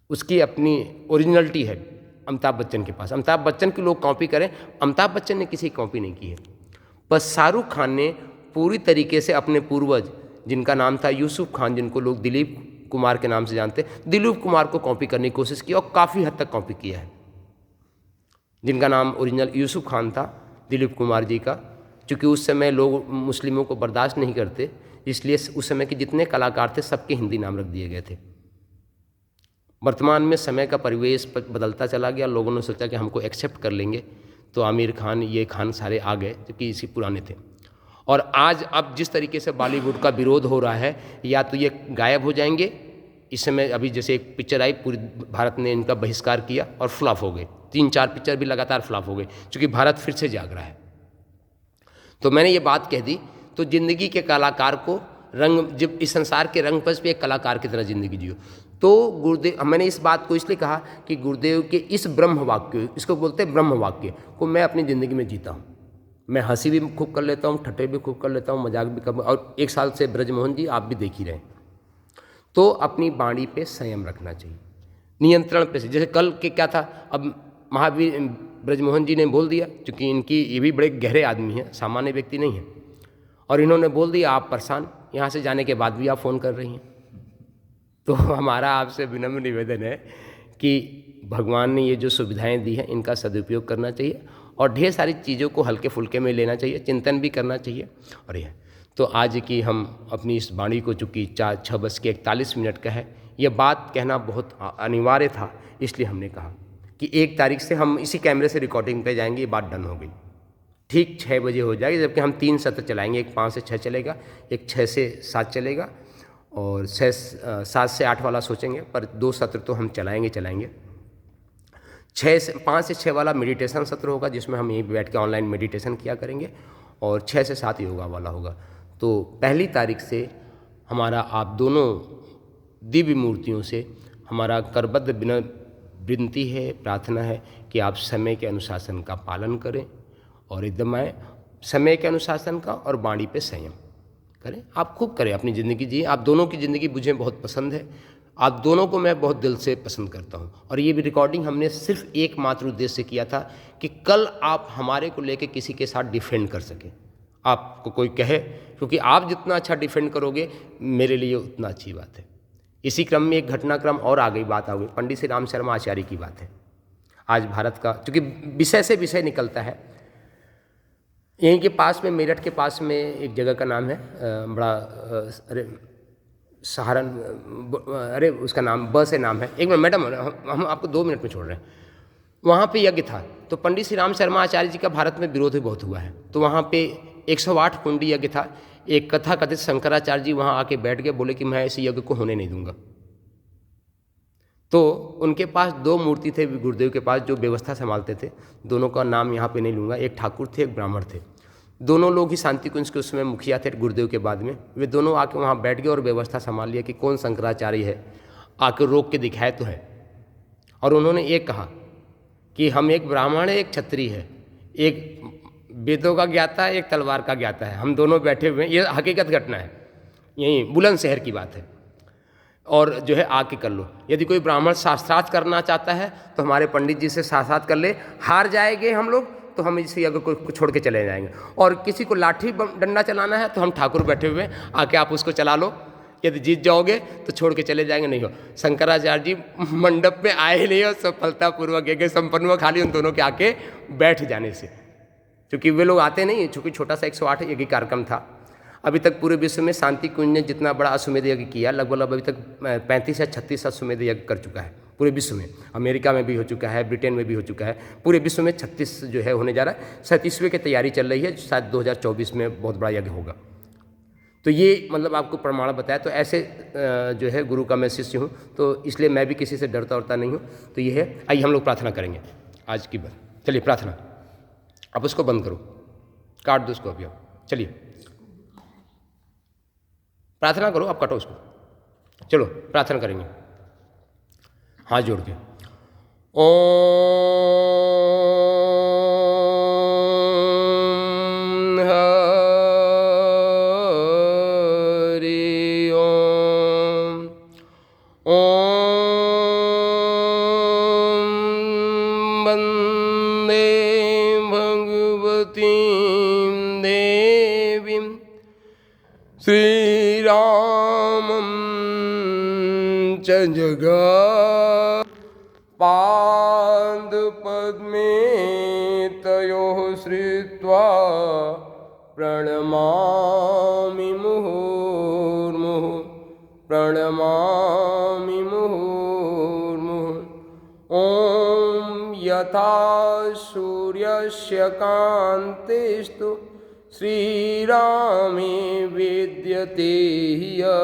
उसकी अपनी ओरिजिनलिटी है अमिताभ बच्चन के पास। अमिताभ बच्चन की लोग कॉपी करें, अमिताभ बच्चन ने किसी की कॉपी नहीं की है। बस शाहरुख खान ने पूरी तरीके से अपने पूर्वज, जिनका नाम था यूसुफ खान, जिनको लोग दिलीप कुमार के नाम से जानते, दिलीप कुमार को कॉपी करने की कोशिश की और काफ़ी हद तक कॉपी किया है। जिनका नाम ओरिजिनल यूसुफ खान था, दिलीप कुमार जी का, चूँकि उस समय लोग मुस्लिमों को बर्दाश्त नहीं करते, इसलिए उस समय के जितने कलाकार थे सबके हिंदी नाम रख दिए गए थे। वर्तमान में समय का परिवेश बदलता चला गया, लोगों ने सोचा कि हमको एक्सेप्ट कर लेंगे, तो आमिर खान, ये खान सारे आ गए जो कि इसी पुराने थे। और आज अब जिस तरीके से बॉलीवुड का विरोध हो रहा है, या तो ये गायब हो जाएंगे। इस समय अभी जैसे एक पिक्चर आई, पूरे भारत ने इनका बहिष्कार किया और फ्लॉप हो गए। 3-4 पिक्चर भी लगातार फ्लॉप हो गए, क्योंकि भारत फिर से जाग रहा है। तो मैंने ये बात कह दी। तो जिंदगी के कलाकार को जब इस संसार के रंग पे एक कलाकार की तरह जिंदगी जियो। तो गुरुदेव, मैंने इस बात को इसलिए कहा कि गुरुदेव के इस ब्रह्म वाक्य, इसको बोलते हैं ब्रह्म वाक्य, को मैं अपनी ज़िंदगी में जीता हूँ। मैं हंसी भी खूब कर लेता हूँ, ठट्टे भी खूब कर लेता हूँ, मजाक भी कर, और 1 साल से ब्रजमोहन जी आप भी देख ही रहे। तो अपनी वाणी पे संयम रखना चाहिए, नियंत्रण पे से। जैसे कल के क्या था, अब महावीर ब्रजमोहन जी ने बोल दिया, क्योंकि इनकी ये भी बड़े गहरे आदमी हैं, सामान्य व्यक्ति नहीं है, और इन्होंने बोल दिया आप परेशान, यहाँ से जाने के बाद भी आप फ़ोन कर रही हैं। तो हमारा आपसे विनम्र निवेदन है कि भगवान ने ये जो सुविधाएं दी हैं, इनका सदुपयोग करना चाहिए, और ढेर सारी चीज़ों को हल्के फुल्के में लेना चाहिए, चिंतन भी करना चाहिए। और यह तो आज की हम अपनी इस वाणी को, चूँकि 6:41 का है, यह बात कहना बहुत अनिवार्य था, इसलिए हमने कहा कि 1 तारीख से हम इसी कैमरे से रिकॉर्डिंग पे जाएंगे। ये बात डन हो गई, ठीक 6 बजे हो जाएगी, जबकि हम 3 सत्र चलाएंगे। एक 5 से 6 चलेगा, एक 6 से 7 चलेगा, और 7 से 8 वाला सोचेंगे, पर 2 सत्र तो हम चलाएंगे। 5 से 6 वाला मेडिटेशन सत्र होगा, जिसमें हम यहीं बैठ के ऑनलाइन मेडिटेशन किया करेंगे, और 6 से 7 योगा वाला होगा। तो 1 तारीख से हमारा आप दोनों दिव्य मूर्तियों से हमारा करबद्ध विनती है, प्रार्थना है कि आप समय के अनुशासन का पालन करें, और एकदम आए समय के अनुशासन का, और वाणी पे संयम करें। आप खूब करें, अपनी ज़िंदगी जिए। आप दोनों की ज़िंदगी मुझे बहुत पसंद है, आप दोनों को मैं बहुत दिल से पसंद करता हूँ। और ये भी रिकॉर्डिंग हमने सिर्फ एकमात्र उद्देश्य से किया था कि कल आप हमारे को लेके किसी के साथ डिफेंड कर सकें। आपको कोई कहे, क्योंकि आप जितना अच्छा डिफेंड करोगे मेरे लिए उतना अच्छी बात है। इसी क्रम में एक घटनाक्रम और आ गई, बात आ गई, पंडित श्री राम शर्मा आचार्य की बात है। आज भारत का, क्योंकि विषय से विषय निकलता है, यहीं के पास में, मेरठ के पास में एक जगह का नाम है बड़ा, अरे सहारन, अरे उसका नाम ब से नाम है। एक मिनट मैडम, हम आपको 2 मिनट में छोड़ रहे हैं। वहाँ पे यज्ञ था, तो पंडित श्री राम शर्मा आचार्य जी का भारत में विरोध भी बहुत हुआ है। तो वहाँ पे 108 कुंडी यज्ञ था। एक कथा कथित शंकराचार्य जी वहाँ आके बैठ गए, बोले कि मैं इस यज्ञ को होने नहीं दूंगा। तो उनके पास 2 मूर्ति थे गुरुदेव के पास, जो व्यवस्था संभालते थे। दोनों का नाम यहाँ पे नहीं लूँगा, एक ठाकुर थे, एक ब्राह्मण थे। दोनों लोग ही शांति कुंज के उसमें मुखिया थे गुरुदेव के बाद में। वे दोनों आके वहाँ बैठ गए और व्यवस्था संभाल लिया कि कौन शंकराचार्य है, आके रोक के दिखाए तो है। और उन्होंने एक कहा कि हम एक ब्राह्मण है, एक क्षत्रिय है, एक वेदों का ज्ञाता है, एक तलवार का ज्ञाता है, हम दोनों बैठे हुए हैं। ये हकीकत घटना है, यहीं बुलंदशहर की बात है। और जो है आके कर लो। यदि कोई ब्राह्मण शास्त्रार्थ करना चाहता है तो हमारे पंडित जी से शास्त्रार्थ कर ले, हार जाएंगे हम लोग तो हम इसी अगर को छोड़ के चले जाएंगे। और किसी को लाठी डंडा चलाना है तो हम ठाकुर बैठे हुए आके आप उसको चला लो, यदि जीत जाओगे तो छोड़ के चले जाएंगे। नहीं हो, शंकराचार्य जी मंडप में आए ही नहीं हो, सफलतापूर्वक एक संपन्न हुआ खाली उन दोनों के आके बैठ जाने से, क्योंकि वे लोग आते नहीं, चूँकि छोटा सा 108 यज्ञ कार्यक्रम था। अभी तक पूरे विश्व में शांति कुंज ने जितना बड़ा अश्वमेध यज्ञ किया, लगभग अभी तक 35 या 36 अश्वमेध यज्ञ कर चुका है पूरे विश्व में। अमेरिका में भी हो चुका है, ब्रिटेन में भी हो चुका है, पूरे विश्व में 36 जो है होने जा रहा है। 37वें की तैयारी चल रही है, शायद 2024 में बहुत बड़ा यज्ञ होगा। तो ये मतलब आपको प्रमाण बताया। तो ऐसे जो है गुरु का मैं शिष्य हूँ, तो इसलिए मैं भी किसी से डरता उड़ता नहीं हूँ। तो ये है, आइए हम लोग प्रार्थना करेंगे आज की बात। चलिए प्रार्थना, आप उसको बंद करो, काट दो उसको अभी आप, चलिए प्रार्थना करो, आप काटो उसको। चलो प्रार्थना करेंगे हाथ जोड़ के। ओम हरि ओम। ओम वंदे भगवती देवीं श्रीरामं च जगत् पादपद्मे तयोः श्रित्वा प्रणमामि मुहुर्मुहुः, प्रणमामि मुहुर्मुहुः। ॐ यथा सूर्यस्य कान्तिस्तु श्रीरामे विद्यते ह्यः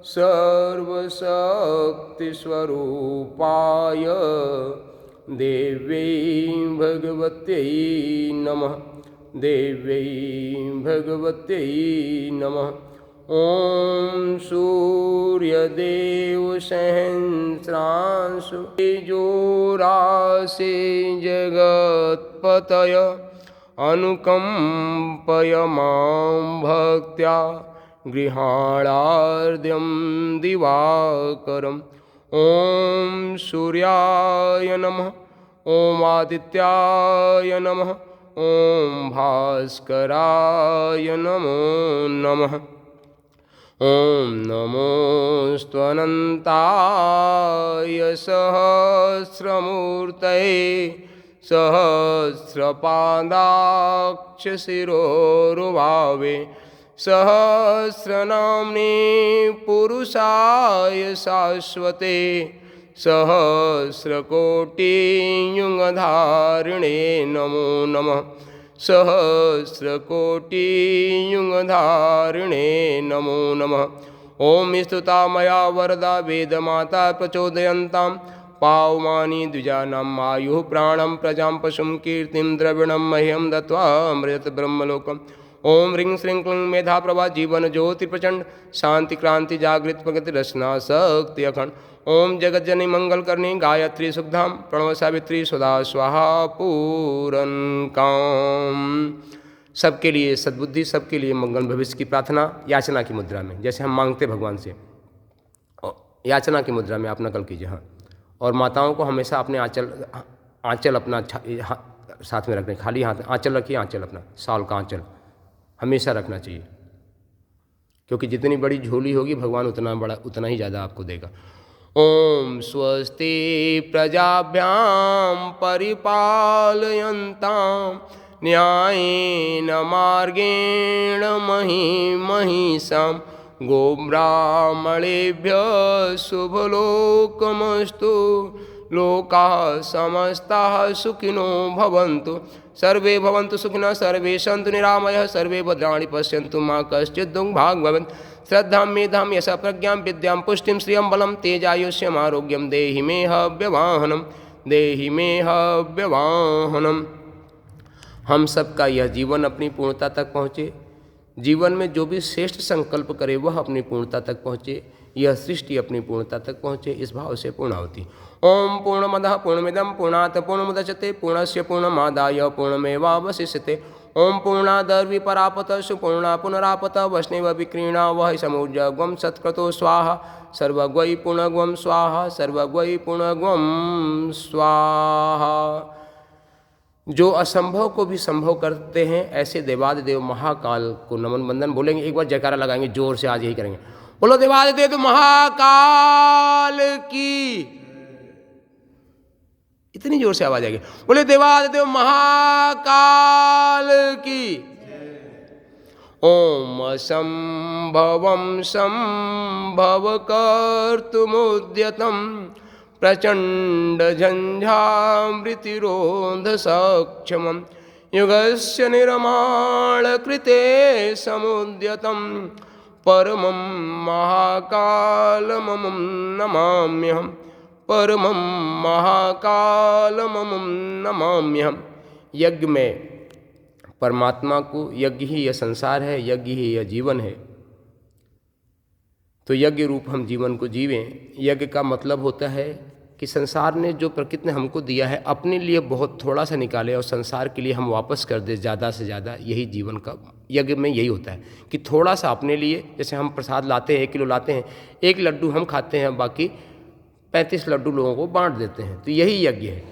सर्वशक्तिस्वरूपाय देव्यै भगवत्यै नमः, देव्यै भगवत्यै नमः। ॐ सूर्यदेव सहस्रांशु तेजोराशे जगत्पतय अनुकम्पय मां भक्त्या गृहाणार्ध्यं दिवाकरम्। ॐ सूर्याय नमः, ॐ आदित्याय नमः, ॐ भास्कराय नमो नमः। ॐ नमोऽस्त्वनन्ताय सहस्रमूर्तये सहस्रपादाक्षशिरोरुभावे सहस्रनाम्ने पुरुषाय शाश्वते सहस्रकोटियुगधारिणे नमो नमः, सहस्रकोटियुगधारिणे नमो नमः। ॐ स्तुता मया वरदा वेदमाता प्रचोदयन्तां पावमानि द्विजानाम् आयुः प्राणं प्रजां पशुं कीर्तिं द्रविणं मह्यं दत्त्वा अमृत ब्रह्मलोकम्। ओम ह्रीं श्रीं क्लीं मेधा प्रभा जीवन ज्योति प्रचंड शांति क्रांति जागृत प्रगति रचना शक्ति अखंड। ओम जगज्जननी मंगल करनी गायत्री सुखधाम प्रणव सावित्री सुधा स्वाहा पूरन काम। सबके लिए सद्बुद्धि, सबके लिए मंगल भविष्य की प्रार्थना याचना की मुद्रा में, जैसे हम मांगते भगवान से, याचना की मुद्रा में आप नकल कीजिए। हाँ, और माताओं को हमेशा अपने आंचल अपना साथ में रखना, खाली हाथ आंचल रखिए, आंचल अपना साल का आंचल हमेशा रखना चाहिए, क्योंकि जितनी बड़ी झोली होगी भगवान उतना ही ज़्यादा आपको देगा। ओम स्वस्ति प्रजाभ्याम परिपालयन्तां न्यायेन मार्गेण महिषां गोब्राह्मणेभ्यः शुभलोकमस्तु। लोकाः समस्ताः सुखिनो भवन्तु, सर्वे भवन्तु सुखिनः, सर्वे सन्तु निरामयः, सर्वे भद्राणि पश्यन्तु मा कश्चित् दुःखभाग् भवेत्। श्रद्धां मेधां यशः प्रज्ञां विद्यां पुष्टिं श्रियं बलं तेजायुष्यम् आरोग्यं देहि मे हव्यवाहनं, देहि मे हव्यवाहनं। हम सबका यह जीवन अपनी पूर्णता तक पहुँचे, जीवन में जो भी श्रेष्ठ संकल्प करे वह अपनी पूर्णता तक पहुँचे, यह सृष्टि अपनी पूर्णता तक पहुँचे, इस भाव से पूर्णाहुति। ओम पूर्णमदः पूर्णमिदं पूर्णात् पूर्णमुदच्यते पूर्णस्य पूर्णमादाय पूर्णमेवावशिष्यते। ओम पूर्णादर्वी परापत सुपूर्णा पुनरापत वैष्णव विक्रीणा वह समुजगम सत्क्रतो स्वाहा सर्वग्वै पुनर्गम स्वाहा सर्वग्वै पुनर्गम स्वाहा। जो असंभव को भी संभव करते हैं ऐसे देवादिदेव महाकाल को नमन वंदन। बोलेंगे एक बार जयकारा लगाएंगे जोर से, आज यही करेंगे। बोलो देवादिदेव महाकाल की, इतनी जोर से आवाज आएगी। बोले देवादिदेव महाकाल की। ओम संभवम संभव कर्तुमुद्यतम प्रचंड झंझामृतिरोध सक्षमं युगस्य निर्माण कृते समुद्यतं परमं महाकालमं नमाम्यहम् परमं महाकालमं नमाम्यहम्। यज्ञ में परमात्मा को, यज्ञ ही यह संसार है, यज्ञ ही यह जीवन है, तो यज्ञ रूप हम जीवन को जीवें। यज्ञ का मतलब होता है कि संसार ने जो प्रकृति ने हमको दिया है अपने लिए बहुत थोड़ा सा निकाले और संसार के लिए हम वापस कर दे ज़्यादा से ज़्यादा। यही जीवन का यज्ञ में यही होता है कि थोड़ा सा अपने लिए, जैसे हम प्रसाद लाते हैं 1 किलो लाते हैं, 1 लड्डू हम खाते हैं, बाकी 35 लड्डू लोगों को बांट देते हैं। तो यही यज्ञ है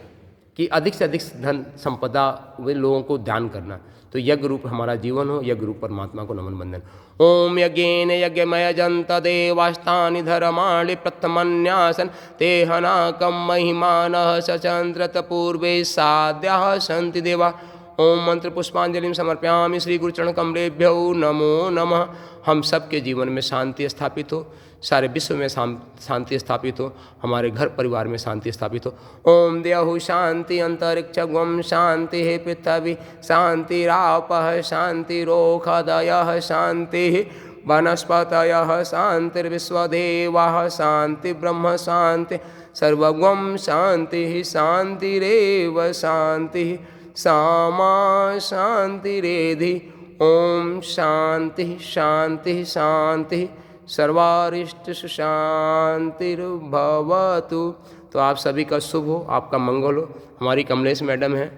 कि अधिक से अधिक धन संपदा वे लोगों को दान करना। तो यज्ञ रूप हमारा जीवन हो, यज्ञ रूप परमात्मा को नमन वंदन। ओम यज्ञेन यज्ञमय जंत देवास्तानि धर्माणि प्रथमन्यासन तेहनाकं महिमानः सचंद्रत पूर्वे साध्याः सन्ति देवा। ओम मंत्र पुष्पांजलि समर्पयामि श्री गुरुचरण कमलेभ्यो नमो नमः। हम सबके जीवन में शांति स्थापित हो, सारे विश्व में शांति स्थापित हो, हमारे घर परिवार में शांति स्थापित हो। ओम देहु शांति अंतरिक्षं शांति पृथ्वी शांतिरापः शांतिरोषधयः शांति वनस्पतयः शांतिर्विश्वदेवाः शांति ब्रह्म शांति सर्वगं शांति शांतिरेव शांति सामा शांतिरेधि। ओम शांति शांति शांति सर्वारिष्ट सुशांतिर्भवतु। तो आप सभी का शुभ हो, आपका मंगल हो। हमारी कमलेश मैडम है,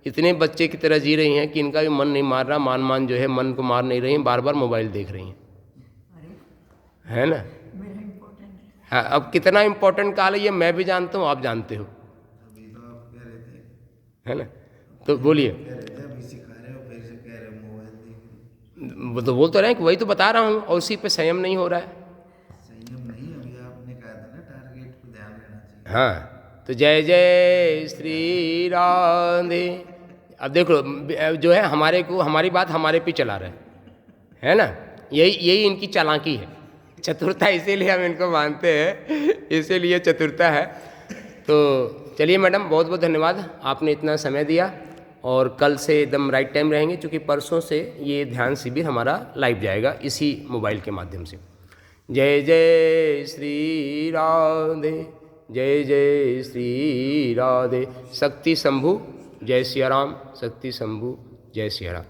इतने बच्चे की तरह जी रही हैं कि इनका भी मन नहीं मार रहा, मान जो है मन को मार नहीं रही हैं, बार बार मोबाइल देख रही हैं, है ना। हाँ, अब कितना इम्पोर्टेंट काल है ये मैं भी जानता हूँ, आप जानते हो, है ना। तो बोलिए। तो बोल तो रहे हैं कि वही तो बता रहा हूँ, और उसी पे संयम नहीं हो रहा है। संयम नहीं, अभी आपने कहा था ना टारगेट पे ध्यान देना चाहिए। हाँ, तो जय जय श्री राधे। अब देखो जो है हमारे को, हमारी बात हमारे पे चला रहे है ना। यही इनकी चालाकी है, चतुरता, इसीलिए हम इनको मानते हैं, इसीलिए चतुरता है। तो चलिए मैडम, बहुत बहुत धन्यवाद, आपने इतना समय दिया। और कल से एकदम राइट टाइम रहेंगे, क्योंकि परसों से ये ध्यान शिविर हमारा लाइव जाएगा इसी मोबाइल के माध्यम से। जय जय श्री राधे, जय जय श्री राधे। शक्ति शंभु, जय सिया राम। शक्ति शंभु, जय सिया राम।